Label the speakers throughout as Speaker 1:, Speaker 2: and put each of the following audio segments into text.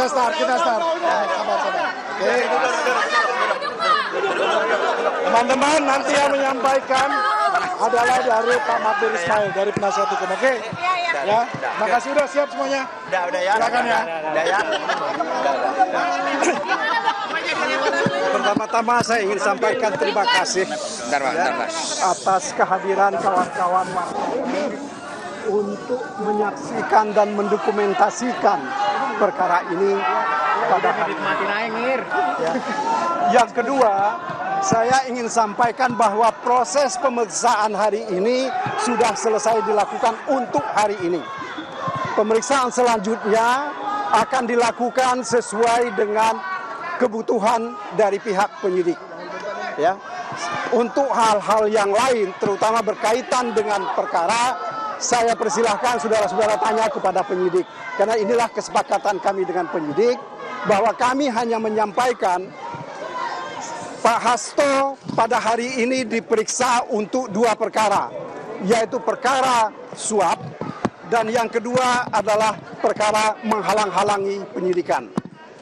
Speaker 1: kita start. Sabar. Oke. Teman-teman, nanti yang menyampaikan adalah dari Pak Magdir Ismail dari penasihat hukum. Oke? Ya. Makasih, udah siap semuanya.
Speaker 2: Udah ya.
Speaker 1: Silakan ya.
Speaker 2: Udah ya.
Speaker 1: Pertama-tama saya ingin sampaikan terima kasih atas kehadiran kawan-kawan wartawan untuk menyaksikan dan mendokumentasikan perkara ini pada hari ini. Ya. Yang kedua, saya ingin sampaikan bahwa proses pemeriksaan hari ini sudah selesai dilakukan untuk hari ini. Pemeriksaan selanjutnya akan dilakukan sesuai dengan kebutuhan dari pihak penyidik. Ya. Untuk hal-hal yang lain, terutama berkaitan dengan perkara, saya persilahkan saudara-saudara tanya kepada penyidik. Karena inilah kesepakatan kami dengan penyidik, bahwa kami hanya menyampaikan Pak Hasto pada hari ini diperiksa untuk 2 perkara, yaitu perkara suap, dan yang kedua adalah perkara menghalang-halangi penyidikan.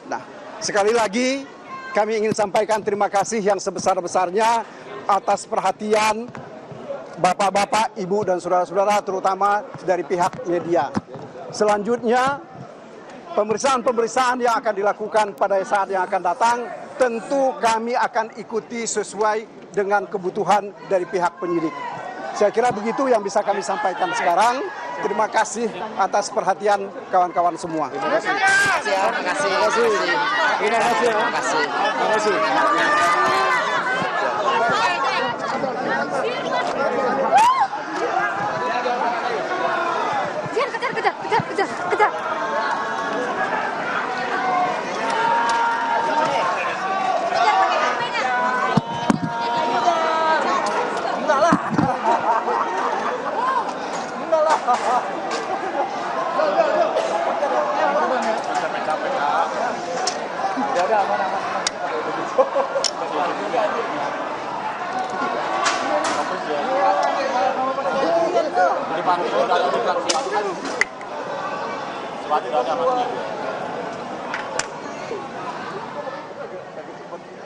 Speaker 1: Nah, sekali lagi kami ingin sampaikan terima kasih yang sebesar-besarnya atas perhatian Bapak-bapak, Ibu, dan saudara-saudara, terutama dari pihak media. Selanjutnya, pemeriksaan-pemeriksaan yang akan dilakukan pada saat yang akan datang, tentu kami akan ikuti sesuai dengan kebutuhan dari pihak penyidik. Saya kira begitu yang bisa kami sampaikan sekarang. Terima kasih atas perhatian kawan-kawan semua. Terima kasih.
Speaker 3: Kejar.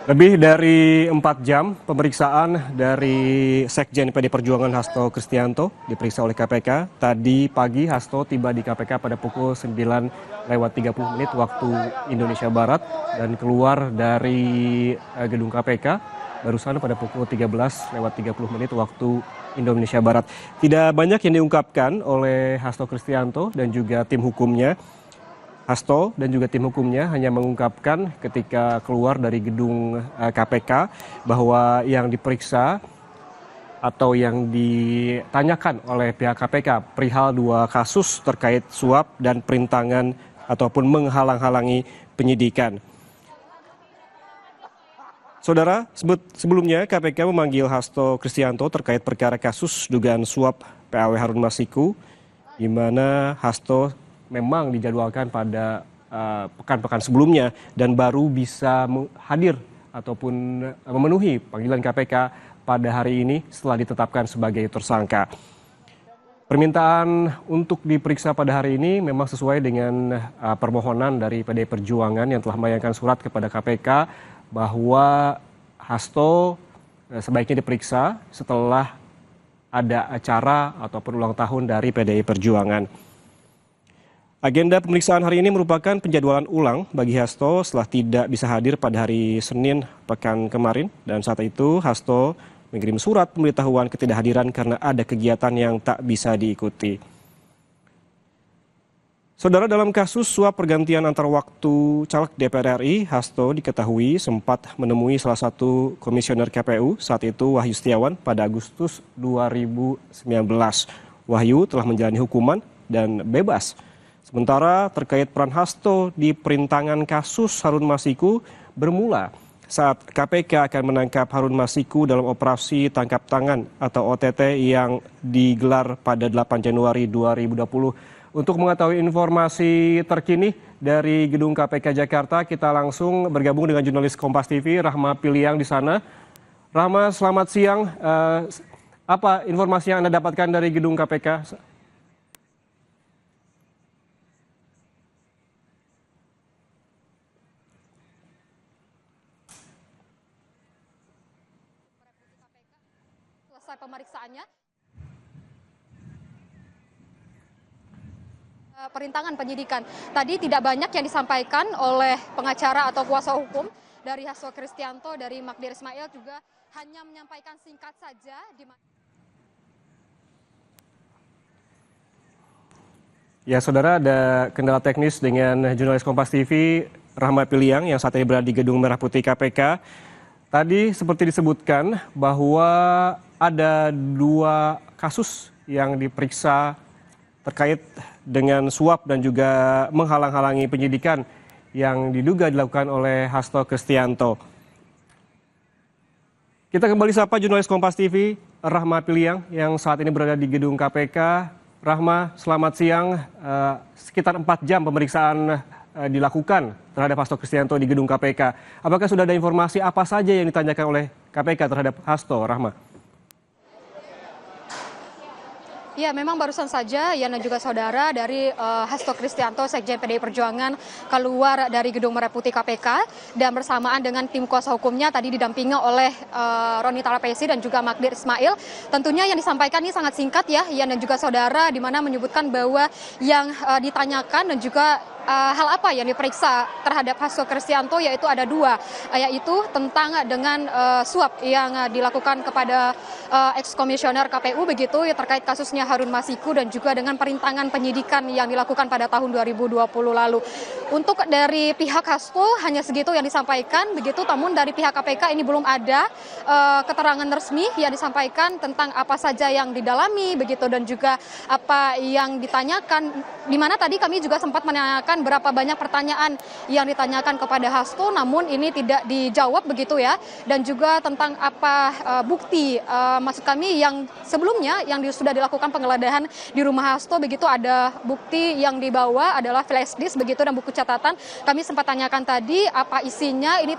Speaker 4: Lebih dari 4 jam pemeriksaan dari Sekjen PD Perjuangan Hasto Kristianto diperiksa oleh KPK. Tadi pagi Hasto tiba di KPK pada pukul 9:30 waktu Indonesia Barat dan keluar dari gedung KPK barusan pada pukul 13:30 waktu Indonesia Barat. Tidak banyak yang diungkapkan oleh Hasto Kristianto dan juga tim hukumnya. Hasto dan juga tim hukumnya hanya mengungkapkan ketika keluar dari gedung KPK bahwa yang diperiksa atau yang ditanyakan oleh pihak KPK perihal 2 kasus terkait suap dan perintangan ataupun menghalang-halangi penyidikan. Saudara, sebelumnya KPK memanggil Hasto Kristianto terkait perkara kasus dugaan suap PAW Harun Masiku, di mana Hasto memang dijadwalkan pada pekan-pekan sebelumnya dan baru bisa hadir ataupun memenuhi panggilan KPK pada hari ini setelah ditetapkan sebagai tersangka. Permintaan untuk diperiksa pada hari ini memang sesuai dengan permohonan dari PDI Perjuangan yang telah melayangkan surat kepada KPK bahwa Hasto sebaiknya diperiksa setelah ada acara ataupun ulang tahun dari PDI Perjuangan. Agenda pemeriksaan hari ini merupakan penjadwalan ulang bagi Hasto setelah tidak bisa hadir pada hari Senin pekan kemarin, dan saat itu Hasto mengirim surat pemberitahuan ketidakhadiran karena ada kegiatan yang tak bisa diikuti. Saudara, dalam kasus suap pergantian antar waktu caleg DPR RI, Hasto diketahui sempat menemui salah satu komisioner KPU saat itu, Wahyu Setiawan, pada Agustus 2019. Wahyu telah menjalani hukuman dan bebas. Sementara terkait peran Hasto di perintangan kasus Harun Masiku bermula saat KPK akan menangkap Harun Masiku dalam operasi tangkap tangan atau OTT yang digelar pada 8 Januari 2020. Untuk mengetahui informasi terkini dari gedung KPK Jakarta, kita langsung bergabung dengan jurnalis Kompas TV, Rahma Piliang di sana. Rahma, selamat siang. Apa informasi yang Anda dapatkan dari gedung KPK?
Speaker 3: selesai pemeriksaannya. Perintangan penyidikan. Tadi tidak banyak yang disampaikan oleh pengacara atau kuasa hukum dari Hasto Kristianto, dari Magdir Ismail juga hanya menyampaikan singkat saja di
Speaker 4: Ya, saudara, ada kendala teknis dengan jurnalis Kompas TV Rahma Piliang yang saat ini berada di Gedung Merah Putih KPK. Tadi seperti disebutkan bahwa ada 2 kasus yang diperiksa terkait dengan suap dan juga menghalang-halangi penyidikan yang diduga dilakukan oleh Hasto Kristianto. Kita kembali sapa jurnalis Kompas TV Rahma Piliang yang saat ini berada di Gedung KPK. Rahma, selamat siang. Sekitar 4 jam pemeriksaan dilakukan terhadap Hasto Kristianto di Gedung KPK. Apakah sudah ada informasi apa saja yang ditanyakan oleh KPK terhadap Hasto, Rahma?
Speaker 3: Ya, memang barusan saja Yana juga saudara dari Hasto Kristianto, Sekjen PDI Perjuangan, keluar dari Gedung Merah Putih KPK dan bersamaan dengan tim kuasa hukumnya tadi didampingi oleh Roni Talapesi dan juga Magdir Ismail. Tentunya yang disampaikan ini sangat singkat ya, Yana juga saudara, di mana menyebutkan bahwa yang ditanyakan dan juga hal apa yang diperiksa terhadap Hasto Kristianto yaitu ada 2, yaitu tentang dengan suap yang dilakukan kepada ex-komisioner KPU begitu ya, terkait kasusnya Harun Masiku dan juga dengan perintangan penyidikan yang dilakukan pada tahun 2020 lalu. Untuk dari pihak Hasto hanya segitu yang disampaikan begitu, namun dari pihak KPK ini belum ada keterangan resmi yang disampaikan tentang apa saja yang didalami begitu dan juga apa yang ditanyakan, di mana tadi kami juga sempat menanyakan berapa banyak pertanyaan yang ditanyakan kepada Hasto, namun ini tidak dijawab begitu ya, dan juga tentang apa bukti maksud kami yang sebelumnya yang sudah dilakukan penggeledahan di rumah Hasto begitu, ada bukti yang dibawa adalah flash disk begitu dan buku catatan. Kami sempat tanyakan tadi apa isinya, ini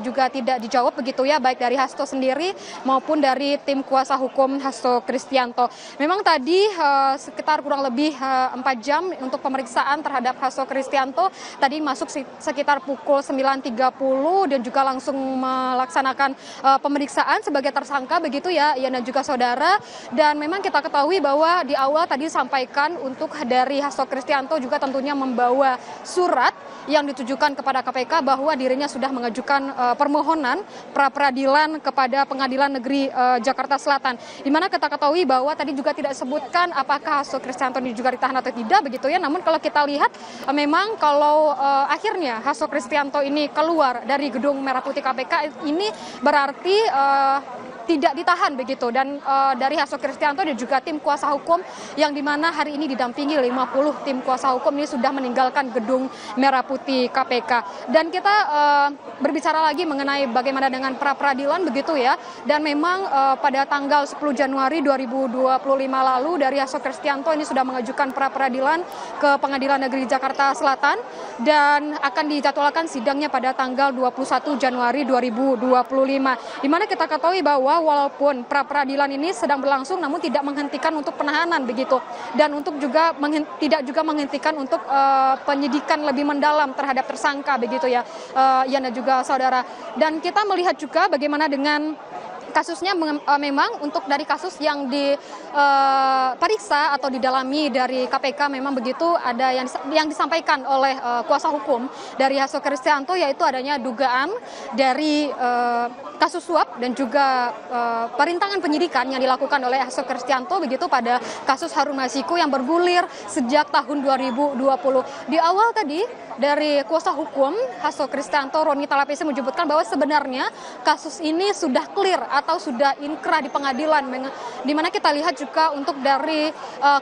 Speaker 3: juga tidak dijawab begitu ya, baik dari Hasto sendiri maupun dari tim kuasa hukum Hasto Kristianto. Memang tadi sekitar kurang lebih 4 jam untuk pemeriksaan terhadap Hasto Kristianto, tadi masuk sekitar pukul 9.30 dan juga langsung melaksanakan pemeriksaan sebagai tersangka begitu ya, Yana juga saudara. Dan memang kita ketahui bahwa di awal tadi disampaikan untuk dari Hasto Kristianto juga tentunya membawa surat yang ditujukan kepada KPK bahwa dirinya sudah mengajukan permohonan pra-peradilan kepada Pengadilan Negeri Jakarta Selatan, di mana kita ketahui bahwa tadi juga tidak disebutkan apakah Hasto Kristianto ini juga ditahan atau tidak begitu ya. Namun kalau kita lihat memang kalau akhirnya Hasto Kristianto ini keluar dari Gedung Merah Putih KPK ini berarti tidak ditahan begitu, dan dari Hasto Kristianto dan juga tim kuasa hukum yang dimana hari ini didampingi 50 tim kuasa hukum ini sudah meninggalkan Gedung Merah Putih KPK. Dan kita berbicara lagi mengenai bagaimana dengan pra-peradilan begitu ya, dan memang pada tanggal 10 Januari 2025 lalu dari Hasto Kristianto ini sudah mengajukan pra-peradilan ke Pengadilan Negeri Jakarta Selatan dan akan dijadwalkan sidangnya pada tanggal 21 Januari 2025, di mana kita ketahui bahwa walaupun pra-peradilan ini sedang berlangsung namun tidak menghentikan untuk penahanan begitu, dan untuk juga tidak juga menghentikan untuk penyidikan lebih mendalam terhadap tersangka begitu ya, Yana juga saudara. Dan kita melihat juga bagaimana dengan kasusnya memang untuk dari kasus yang diperiksa atau didalami dari KPK memang begitu, ada yang disampaikan oleh kuasa hukum dari Hasto Kristianto yaitu adanya dugaan dari kasus suap dan juga perintangan penyidikan yang dilakukan oleh Hasto Kristianto begitu pada kasus Harun Masiku yang bergulir sejak tahun 2020. Di awal tadi dari kuasa hukum Hasto Kristianto, Roni Talapesi, menyebutkan bahwa sebenarnya kasus ini sudah clear atau sudah inkrah di pengadilan, di mana kita lihat juga untuk dari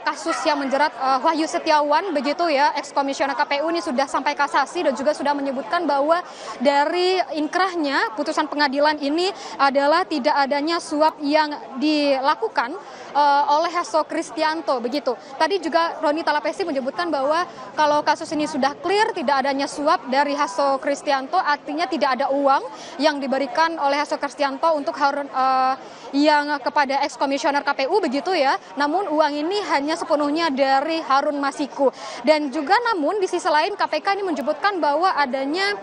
Speaker 3: kasus yang menjerat Wahyu Setiawan begitu ya, ex-komisioner KPU ini sudah sampai kasasi dan juga sudah menyebutkan bahwa dari inkrahnya putusan pengadilan ini adalah tidak adanya suap yang dilakukan oleh Hasto Kristianto begitu. Tadi juga Roni Talapesi menyebutkan bahwa kalau kasus ini sudah clear tidak adanya suap dari Hasto Kristianto, artinya tidak ada uang yang diberikan oleh Hasto Kristianto untuk yang kepada ex-komisioner KPU begitu ya. Namun uang ini hanya sepenuhnya dari Harun Masiku. Dan juga namun di sisi lain KPK ini menyebutkan bahwa adanya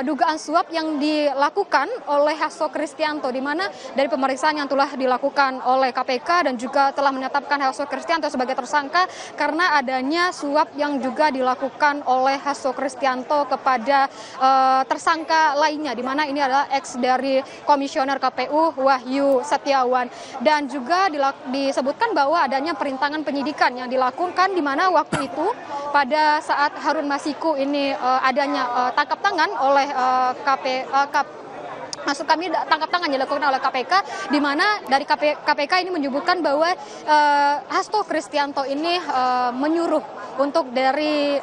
Speaker 3: dugaan suap yang dilakukan oleh Hasto Kristianto, di mana dari pemeriksaan yang telah dilakukan oleh KPK dan juga telah menetapkan Hasto Kristianto sebagai tersangka karena adanya suap yang juga dilakukan oleh Hasto Kristianto kepada tersangka lainnya, di mana ini adalah ex dari komisioner KPU Wahyu Setiawan. Dan juga disebutkan bahwa adanya perintangan penyidikan yang dilakukan, di mana waktu itu pada saat Harun Masiku ini adanya tangkap tangan oleh maksud kami tangkap tangan yang dilakukan oleh KPK, di mana dari KPK ini menyebutkan bahwa Hasto Kristianto ini menyuruh untuk dari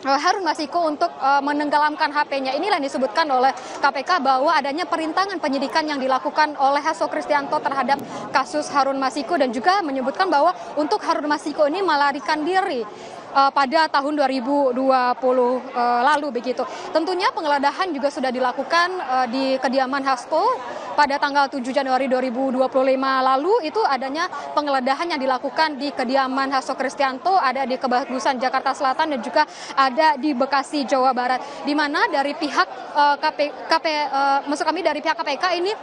Speaker 3: Harun Masiku untuk menenggelamkan HP-nya. Inilah yang disebutkan oleh KPK bahwa adanya perintangan penyidikan yang dilakukan oleh Hasto Kristianto terhadap kasus Harun Masiku, dan juga menyebutkan bahwa untuk Harun Masiku ini melarikan diri pada tahun 2020 lalu begitu. Tentunya penggeledahan juga sudah dilakukan di kediaman Hasto pada tanggal 7 Januari 2025 lalu. Itu adanya penggeledahan yang dilakukan di kediaman Hasto Kristianto, ada di Kebagusan Jakarta Selatan dan juga ada di Bekasi Jawa Barat, di mana dari pihak dari pihak KPK ini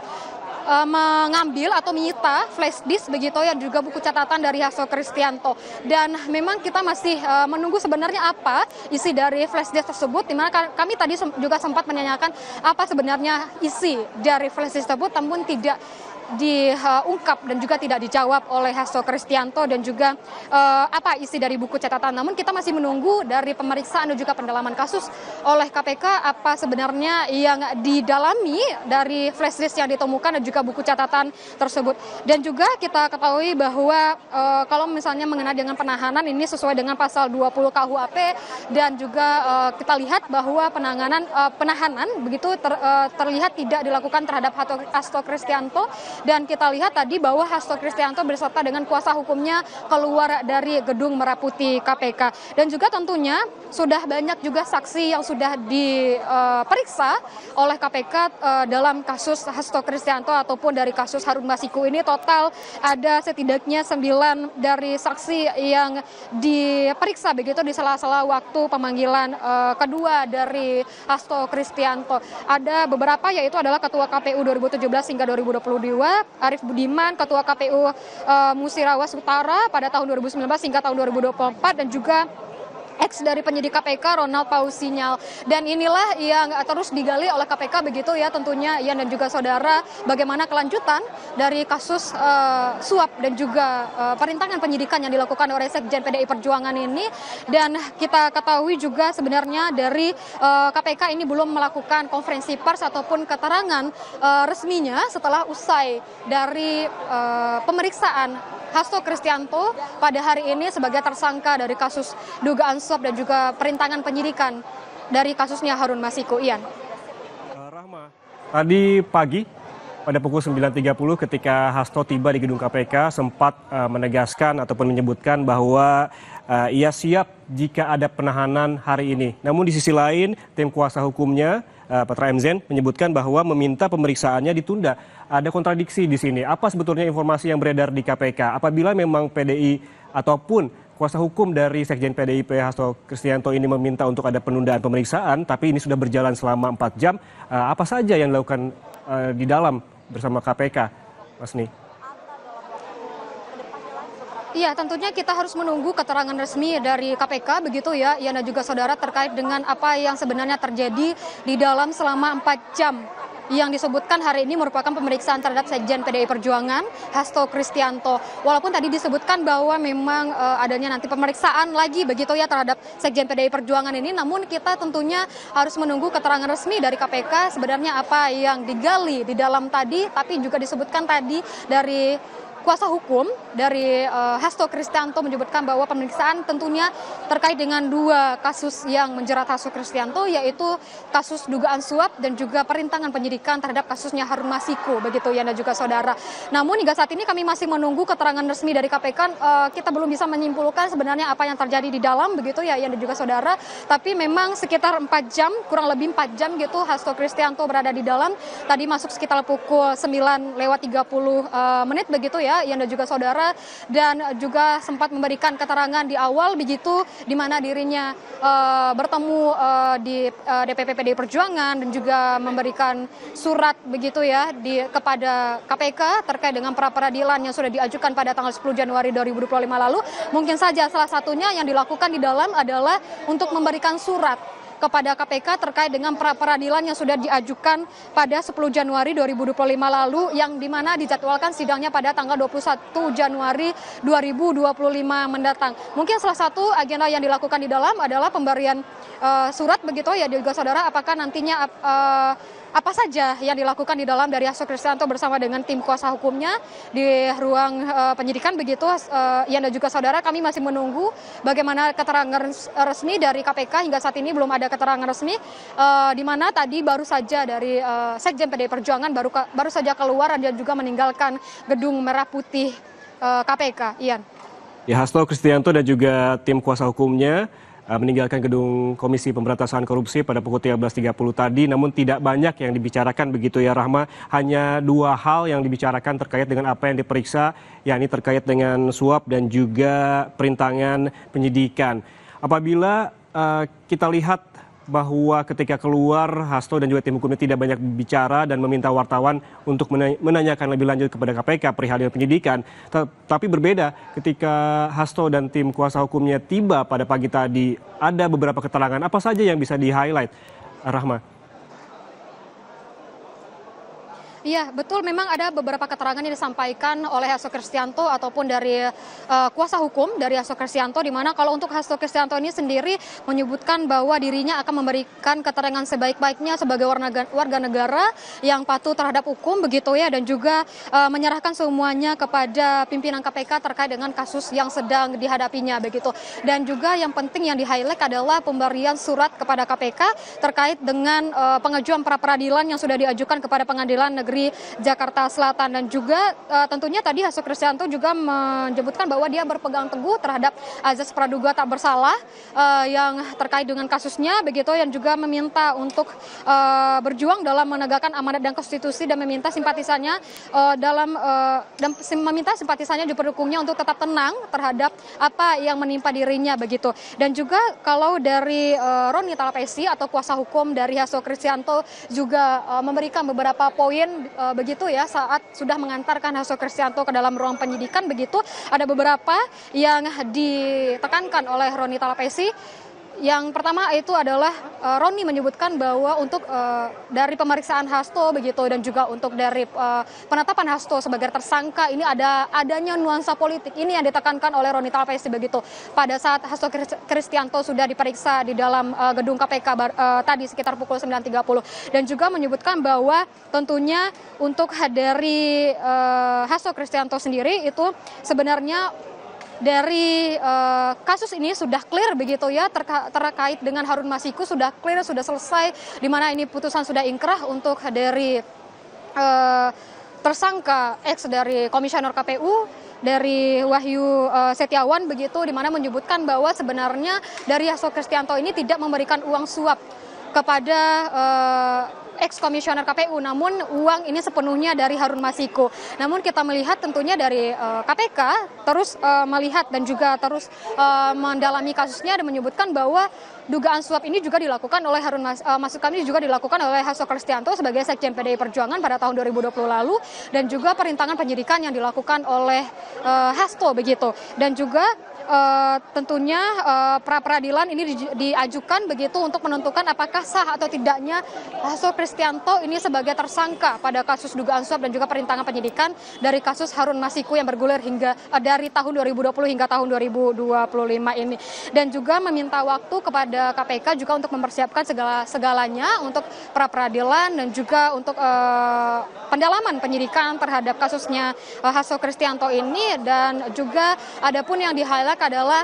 Speaker 3: mengambil atau menyita flash disk begitu ya, juga buku catatan dari Hasto Kristianto. Dan memang kita masih menunggu sebenarnya apa isi dari flash disk tersebut, di mana kami tadi juga sempat menanyakan apa sebenarnya isi dari flash disk tersebut, namun tidak diungkap dan juga tidak dijawab oleh Hasto Kristianto dan juga apa isi dari buku catatan. Namun kita masih menunggu dari pemeriksaan dan juga pendalaman kasus oleh KPK apa sebenarnya yang didalami dari flash disk yang ditemukan dan juga buku catatan tersebut. Dan juga kita ketahui bahwa kalau misalnya mengenai dengan penahanan ini sesuai dengan pasal 20 KUHP, dan juga kita lihat bahwa penahanan begitu terlihat tidak dilakukan terhadap Hasto Kristianto. Dan kita lihat tadi bahwa Hasto Kristianto beserta dengan kuasa hukumnya keluar dari gedung Merah Putih KPK. Dan juga tentunya sudah banyak juga saksi yang sudah diperiksa oleh KPK dalam kasus Hasto Kristianto ataupun dari kasus Harun Masiku ini. Total ada setidaknya 9 dari saksi yang diperiksa begitu di sela-sela waktu pemanggilan kedua dari Hasto Kristianto. Ada beberapa, yaitu adalah Ketua KPU 2017 hingga 2022, Arief Budiman, Ketua KPU Musirawas Utara pada tahun 2019 hingga tahun 2024, dan juga ex dari penyidik KPK Ronald Pausinyal. Dan inilah yang terus digali oleh KPK begitu ya, tentunya Ian dan juga saudara, bagaimana kelanjutan dari kasus suap dan juga perintangan penyidikan yang dilakukan oleh Sekjen PDI Perjuangan ini. Dan kita ketahui juga sebenarnya dari KPK ini belum melakukan konferensi pers ataupun keterangan resminya setelah usai dari pemeriksaan Hasto Kristianto pada hari ini sebagai tersangka dari kasus dugaan suap dan juga perintangan penyidikan dari kasusnya Harun Masiku. Ian.
Speaker 4: Rahma, tadi pagi pada pukul 9.30 ketika Hasto tiba di gedung KPK sempat menegaskan ataupun menyebutkan bahwa ia siap jika ada penahanan hari ini. Namun di sisi lain tim kuasa hukumnya Patra MZen menyebutkan bahwa meminta pemeriksaannya ditunda. Ada kontradiksi di sini. Apa sebetulnya informasi yang beredar di KPK? Apabila memang PDI ataupun kuasa hukum dari Sekjen PDIP Hasto Kristianto ini meminta untuk ada penundaan pemeriksaan, tapi ini sudah berjalan selama 4 jam, apa saja yang dilakukan di dalam bersama KPK, Mas Ni?
Speaker 3: Iya, tentunya kita harus menunggu keterangan resmi dari KPK begitu ya, Ian dan juga saudara, terkait dengan apa yang sebenarnya terjadi di dalam selama 4 jam. Yang disebutkan hari ini merupakan pemeriksaan terhadap Sekjen PDI Perjuangan Hasto Kristianto. Walaupun tadi disebutkan bahwa memang adanya nanti pemeriksaan lagi begitu ya terhadap Sekjen PDI Perjuangan ini, namun kita tentunya harus menunggu keterangan resmi dari KPK sebenarnya apa yang digali di dalam tadi. Tapi juga disebutkan tadi dari kuasa hukum dari Hasto Kristianto menyebutkan bahwa pemeriksaan tentunya terkait dengan 2 kasus yang menjerat Hasto Kristianto, yaitu kasus dugaan suap dan juga perintangan penyidikan terhadap kasusnya Harun Masiku, begitu ya dan juga saudara. Namun hingga saat ini kami masih menunggu keterangan resmi dari KPK. Kita belum bisa menyimpulkan sebenarnya apa yang terjadi di dalam, begitu ya dan juga saudara. Tapi memang sekitar 4 jam, kurang lebih 4 jam gitu Hasto Kristianto berada di dalam. Tadi masuk sekitar pukul 9:30 menit begitu ya dan juga saudara, dan juga sempat memberikan keterangan di awal begitu di mana dirinya bertemu di DPP PDI Perjuangan dan juga memberikan surat begitu ya kepada KPK terkait dengan pra peradilan yang sudah diajukan pada tanggal 10 Januari 2025 lalu. Mungkin saja salah satunya yang dilakukan di dalam adalah untuk memberikan surat kepada KPK terkait dengan pra peradilan yang sudah diajukan pada 10 Januari 2025 lalu, yang dimana dijadwalkan sidangnya pada tanggal 21 Januari 2025 mendatang. Mungkin salah satu agenda yang dilakukan di dalam adalah pemberian surat begitu ya juga saudara, apakah nantinya apa saja yang dilakukan di dalam dari Hasto Kristianto bersama dengan tim kuasa hukumnya di ruang penyidikan begitu dan juga saudara. Kami masih menunggu bagaimana keterangan resmi dari KPK. Hingga saat ini belum ada keterangan resmi, di mana tadi baru saja dari Sekjen PDI Perjuangan baru saja keluar dan juga meninggalkan gedung Merah Putih KPK. Ian.
Speaker 4: Ya, Hasto Kristianto dan juga tim kuasa hukumnya meninggalkan gedung Komisi Pemberantasan Korupsi pada pukul 13.30 tadi, namun tidak banyak yang dibicarakan begitu ya Rahma. Hanya 2 hal yang dibicarakan terkait dengan apa yang diperiksa, yakni terkait dengan suap dan juga perintangan penyidikan. Apabila kita lihat bahwa ketika keluar Hasto dan juga tim hukumnya tidak banyak bicara dan meminta wartawan untuk menanyakan lebih lanjut kepada KPK perihal penyidikan. Tapi berbeda ketika Hasto dan tim kuasa hukumnya tiba pada pagi tadi, ada beberapa keterangan. Apa saja yang bisa di-highlight, Rahma?
Speaker 3: Iya, betul, memang ada beberapa keterangan yang disampaikan oleh Hasto Kristianto ataupun dari kuasa hukum dari Hasto Kristianto, di mana kalau untuk Hasto Kristianto ini sendiri menyebutkan bahwa dirinya akan memberikan keterangan sebaik-baiknya sebagai warga negara yang patuh terhadap hukum begitu ya, dan juga menyerahkan semuanya kepada pimpinan KPK terkait dengan kasus yang sedang dihadapinya begitu. Dan juga yang penting yang di-highlight adalah pemberian surat kepada KPK terkait dengan pengajuan pra peradilan yang sudah diajukan kepada Pengadilan Negeri Jakarta Selatan. Dan juga tentunya tadi Hasto Kristianto juga menyebutkan bahwa dia berpegang teguh terhadap azas praduga tak bersalah yang terkait dengan kasusnya begitu, yang juga meminta untuk berjuang dalam menegakkan amanat dan konstitusi dan meminta simpatisannya meminta simpatisannya juga pendukungnya untuk tetap tenang terhadap apa yang menimpa dirinya begitu. Dan juga kalau dari Roni Talapesi atau kuasa hukum dari Hasto Kristianto juga memberikan beberapa poin begitu ya saat sudah mengantarkan Hasto Kristianto ke dalam ruang penyidikan begitu. Ada beberapa yang ditekankan oleh Roni Talapesi. Yang pertama itu adalah Roni menyebutkan bahwa untuk dari pemeriksaan Hasto begitu dan juga untuk dari penetapan Hasto sebagai tersangka ini adanya nuansa politik. Ini yang ditekankan oleh Roni Talapesi begitu pada saat Hasto Kristianto sudah diperiksa di dalam gedung KPK tadi sekitar pukul 9.30, dan juga menyebutkan bahwa tentunya untuk dari Hasto Kristianto sendiri itu sebenarnya dari kasus ini sudah clear begitu ya, terkait dengan Harun Masiku sudah clear, sudah selesai, di mana ini putusan sudah ingkrah untuk dari tersangka X dari komisioner KPU dari Wahyu Setiawan begitu, di mana menyebutkan bahwa sebenarnya dari Hasto Kristianto ini tidak memberikan uang suap kepada ex-komisioner KPU, namun uang ini sepenuhnya dari Harun Masiku. Namun kita melihat tentunya dari KPK terus melihat dan juga terus mendalami kasusnya dan menyebutkan bahwa dugaan suap ini juga dilakukan oleh masukan ini juga dilakukan oleh Hasto Kristianto sebagai Sekjen PDI Perjuangan pada tahun 2020 lalu, dan juga perintangan penyidikan yang dilakukan oleh Hasto begitu. Dan juga tentunya pra peradilan ini diajukan begitu untuk menentukan apakah sah atau tidaknya Hasto Kristianto Kristianto ini sebagai tersangka pada kasus dugaan suap dan juga perintangan penyidikan dari kasus Harun Masiku yang bergulir hingga dari tahun 2020 hingga tahun 2025 ini, dan juga meminta waktu kepada KPK juga untuk mempersiapkan segalanya untuk pra peradilan dan juga untuk pendalaman penyidikan terhadap kasusnya Hasto Kristianto ini. Dan juga adapun yang di-highlight adalah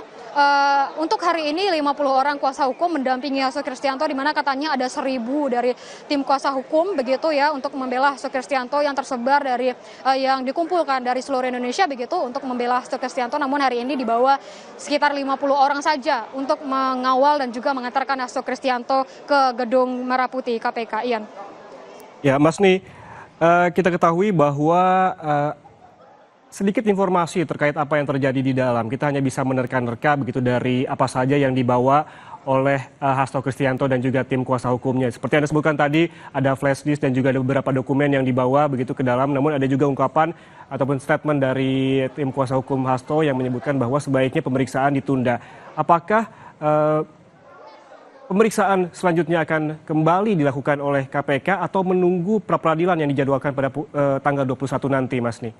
Speaker 3: untuk hari ini 50 orang kuasa hukum mendampingi Hasto Kristianto, di mana katanya ada 1.000 dari tim kuasa hukum begitu ya untuk membela Hasto Kristianto yang tersebar dari yang dikumpulkan dari seluruh Indonesia begitu untuk membela Hasto Kristianto. Namun hari ini dibawa sekitar 50 orang saja untuk mengawal dan juga mengantarkan Hasto Kristianto ke gedung Merah Putih KPK. Ian.
Speaker 4: Ya, Mas Ni, kita ketahui bahwa sedikit informasi terkait apa yang terjadi di dalam. Kita hanya bisa menerka-nerka begitu dari apa saja yang dibawa oleh Hasto Kristianto dan juga tim kuasa hukumnya. Seperti Anda sebutkan tadi, ada flash disk dan juga ada beberapa dokumen yang dibawa begitu ke dalam. Namun ada juga ungkapan ataupun statement dari tim kuasa hukum Hasto yang menyebutkan bahwa sebaiknya pemeriksaan ditunda. Apakah pemeriksaan selanjutnya akan kembali dilakukan oleh KPK atau menunggu pra-peradilan yang dijadwalkan pada tanggal 21 nanti, Mas Ni?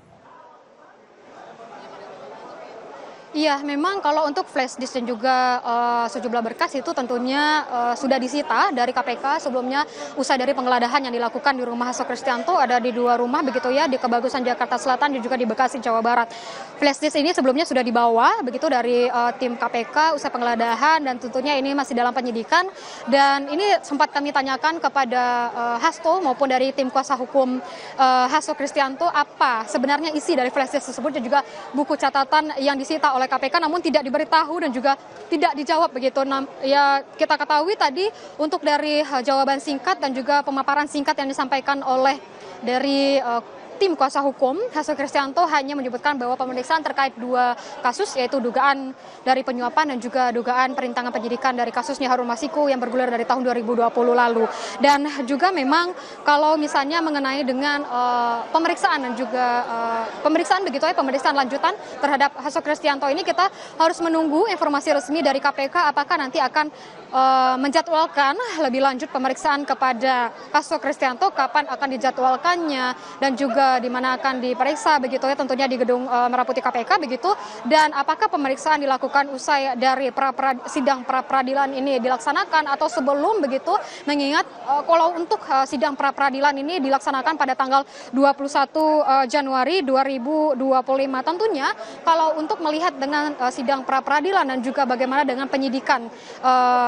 Speaker 3: Iya, memang kalau untuk flash disk dan juga sejumlah berkas itu tentunya sudah disita dari KPK sebelumnya usai dari penggeledahan yang dilakukan di rumah Hasto Kristianto. Ada di 2 rumah begitu ya, di Kebagusan Jakarta Selatan dan juga di Bekasi Jawa Barat. Flash disk ini sebelumnya sudah dibawa begitu dari tim KPK usai penggeledahan dan tentunya ini masih dalam penyidikan. Dan ini sempat kami tanyakan kepada Hasto maupun dari tim kuasa hukum Hasto Kristianto apa sebenarnya isi dari flash disk tersebut dan juga buku catatan yang disita oleh KPK, namun tidak diberitahu dan juga tidak dijawab begitu. Ya, kita ketahui tadi untuk dari jawaban singkat dan juga pemaparan singkat yang disampaikan oleh dari tim kuasa hukum Hasto Kristianto hanya menyebutkan bahwa pemeriksaan terkait 2 kasus, yaitu dugaan dari penyuapan dan juga dugaan perintangan penyidikan dari kasusnya Harun Masiku yang bergulir dari tahun 2020 lalu. Dan juga memang kalau misalnya mengenai dengan pemeriksaan dan juga pemeriksaan begitu ya, pemeriksaan lanjutan terhadap Hasto Kristianto ini kita harus menunggu informasi resmi dari KPK apakah nanti akan menjadwalkan lebih lanjut pemeriksaan kepada Hasto Kristianto, kapan akan dijadwalkannya dan juga di mana akan diperiksa begitu ya, tentunya di gedung Merah Putih KPK begitu. Dan apakah pemeriksaan dilakukan usai dari sidang pra peradilan ini dilaksanakan atau sebelum begitu, mengingat kalau untuk sidang pra peradilan ini dilaksanakan pada tanggal 21 Januari 2025. Tentunya kalau untuk melihat dengan sidang pra peradilan dan juga bagaimana dengan penyidikan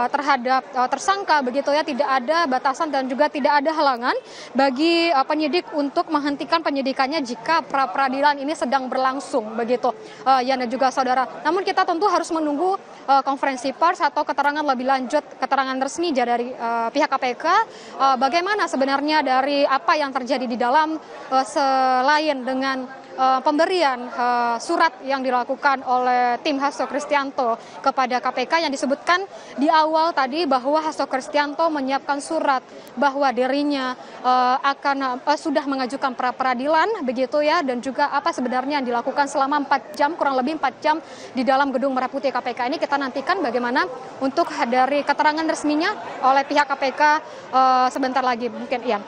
Speaker 3: terhadap tersangka begitu ya, tidak ada batasan dan juga tidak ada halangan bagi penyidik untuk menghentikan penyidikannya jika pra peradilan ini sedang berlangsung begitu ya, dan juga saudara. Namun kita tentu harus menunggu konferensi pers atau keterangan lebih lanjut, keterangan resmi dari pihak KPK bagaimana sebenarnya dari apa yang terjadi di dalam selain dengan pemberian surat yang dilakukan oleh tim Hasto Kristianto kepada KPK yang disebutkan di awal tadi bahwa Hasto Kristianto menyiapkan surat bahwa dirinya akan sudah mengajukan pra peradilan begitu ya, dan juga apa sebenarnya yang dilakukan selama 4 jam, kurang lebih 4 jam di dalam gedung Merah Putih KPK ini. Kita nantikan bagaimana untuk dari keterangan resminya oleh pihak KPK sebentar lagi mungkin, Ian.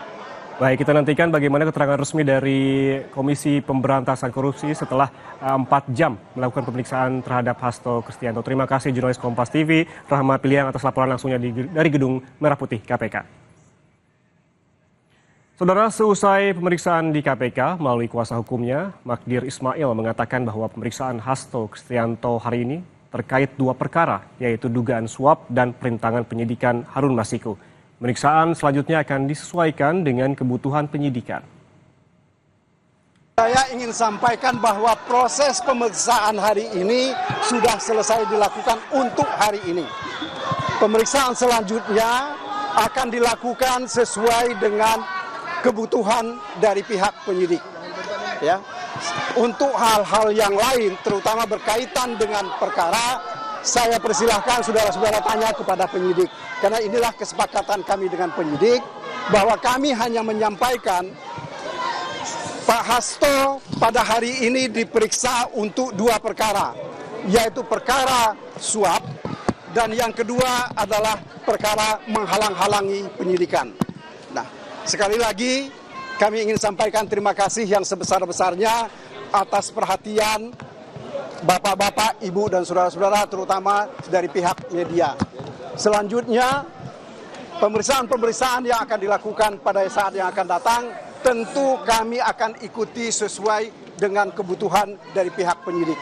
Speaker 4: Baik, kita nantikan bagaimana keterangan resmi dari Komisi Pemberantasan Korupsi setelah 4 jam melakukan pemeriksaan terhadap Hasto Kristianto. Terima kasih jurnalis Kompas TV, Rahmat Piliang atas laporan langsungnya dari Gedung Merah Putih KPK. Saudara, seusai pemeriksaan di KPK melalui kuasa hukumnya, Magdir Ismail mengatakan bahwa pemeriksaan Hasto Kristianto hari ini terkait 2 perkara, yaitu dugaan suap dan perintangan penyidikan Harun Masiku. Pemeriksaan selanjutnya akan disesuaikan dengan kebutuhan penyidikan.
Speaker 1: Saya ingin sampaikan bahwa proses pemeriksaan hari ini sudah selesai dilakukan untuk hari ini. Pemeriksaan selanjutnya akan dilakukan sesuai dengan kebutuhan dari pihak penyidik. Ya. Untuk hal-hal yang lain, terutama berkaitan dengan perkara, saya persilahkan saudara-saudara tanya kepada penyidik. Karena inilah kesepakatan kami dengan penyidik, bahwa kami hanya menyampaikan Pak Hasto pada hari ini diperiksa untuk 2 perkara, yaitu perkara suap dan yang kedua adalah perkara menghalang-halangi penyidikan. Nah, Sekali lagi kami ingin sampaikan terima kasih yang sebesar-besarnya atas perhatian Bapak-bapak, Ibu, dan saudara-saudara, terutama dari pihak media. Selanjutnya, pemeriksaan-pemeriksaan yang akan dilakukan pada saat yang akan datang, tentu kami akan ikuti sesuai dengan kebutuhan dari pihak penyidik.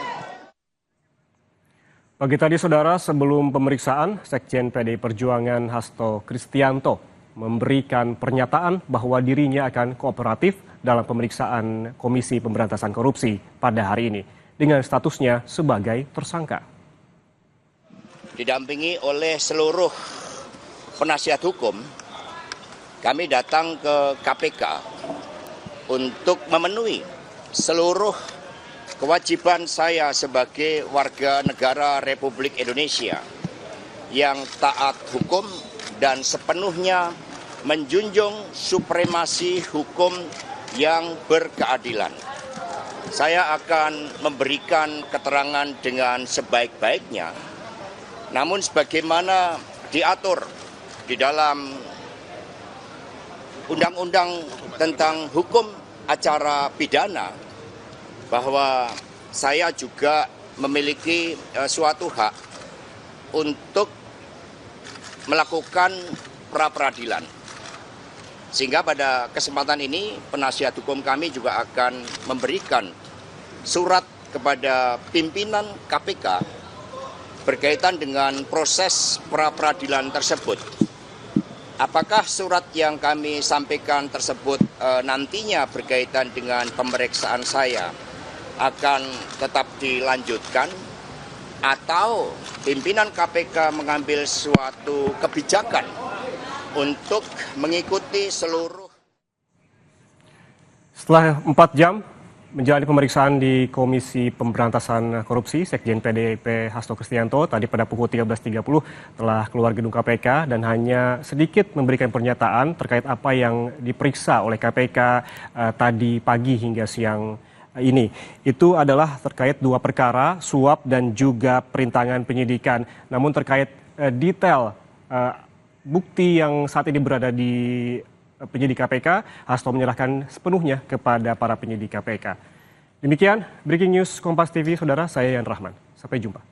Speaker 4: Pagi tadi, saudara, sebelum pemeriksaan, Sekjen PDI Perjuangan Hasto Kristianto memberikan pernyataan bahwa dirinya akan kooperatif dalam pemeriksaan Komisi Pemberantasan Korupsi pada hari ini dengan statusnya sebagai tersangka.
Speaker 2: Didampingi oleh seluruh penasihat hukum, kami datang ke KPK untuk memenuhi seluruh kewajiban saya sebagai warga negara Republik Indonesia yang taat hukum dan sepenuhnya menjunjung supremasi hukum yang berkeadilan. Saya akan memberikan keterangan dengan sebaik-baiknya, namun sebagaimana diatur di dalam Undang-Undang tentang Hukum Acara Pidana, bahwa saya juga memiliki suatu hak untuk melakukan pra-peradilan. Sehingga pada kesempatan ini penasihat hukum kami juga akan memberikan surat kepada pimpinan KPK berkaitan dengan proses pra-peradilan tersebut. Apakah surat yang kami sampaikan tersebut nantinya berkaitan dengan pemeriksaan saya akan tetap dilanjutkan, atau pimpinan KPK mengambil suatu kebijakan untuk mengikuti seluruh.
Speaker 4: Setelah 4 jam menjalani pemeriksaan di Komisi Pemberantasan Korupsi, Sekjen PDIP Hasto Kristianto tadi pada pukul 13.30 telah keluar gedung KPK dan hanya sedikit memberikan pernyataan terkait apa yang diperiksa oleh KPK tadi pagi hingga siang ini. Itu adalah terkait 2 perkara, suap dan juga perintangan penyidikan. Namun terkait detail bukti yang saat ini berada di penyidik KPK, Hasto menyerahkan sepenuhnya kepada para penyidik KPK. Demikian Breaking News Kompas TV, saudara. Saya Yan Rahman. Sampai jumpa.